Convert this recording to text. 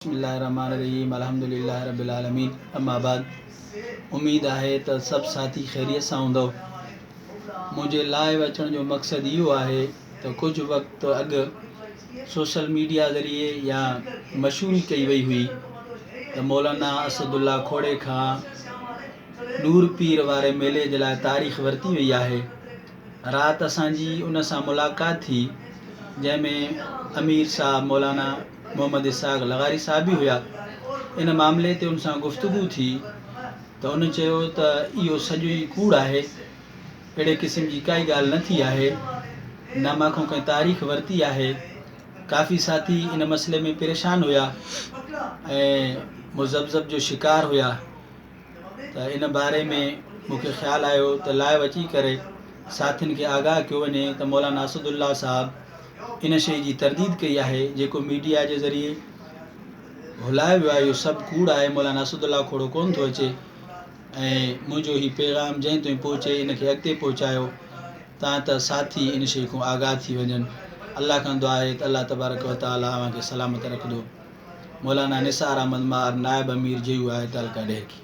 बिस्मिल्लाहिर्रहमानिर्रहीम अल्हम्दुलिल्लाहि रब्बिल आलमीन अम्मा बाद। उम्मीद है तो सब साथी खैरियत सां हूंदो। मुझे लाइव अचण जो मकसद इहो है तो कुछ वक्त अॻु सोशल मीडिया ज़रिए या मशहूरी कई वई हुई तो मौलाना असदुल्ला खोड़े खां नूर पीर वारे मेले जे लाइ तारीख़ वरिती वई है। रात असांजी उन सां मुलाक़ात थी जंहिंमें अमीर साहब मौलाना मोहम्मद इसाक लगारी साहब भी हुआ। इन मामले ते उन सां गुफ्तगू थी तो उन चयो त इहो सॼो ई कूड़ है, अहिड़े क़िस्म जी काई ॻाल्हि न थी है, न मां कंहिं तारीख़ वरिती है। काफ़ी साथी इन मसले में परेशान हुआ ऐं मुज़ब्ज़ब जो शिकार हुआ। तो इन बारे में मुझे ख्याल आयो तो लाइव अची करे साथियुनि खे आगाह कयो वञे तो मौलाना असदुल्ला साहब इन शइ जी तरदीद कई है जेको मीडिया के ज़रिए भुलायो वियो आहे। इहो सभु कूड़ है, मौलाना असदुल्ला खोड़ो कोन थो अचे ऐं मुंहिंजो ही पैगाम जंहिं ताईं पहुचे इनके अॻिते पहुचायो तां त साथी इन शइ को आगाह थी वञनि। अल्लाह खां दुआ है तो अल्लाह तबारक व तआला अव्हांखे सलामत रखंदो। मौलाना निसार अहमद मार नायब अमीर जेयू आहे तालका ॾेर की।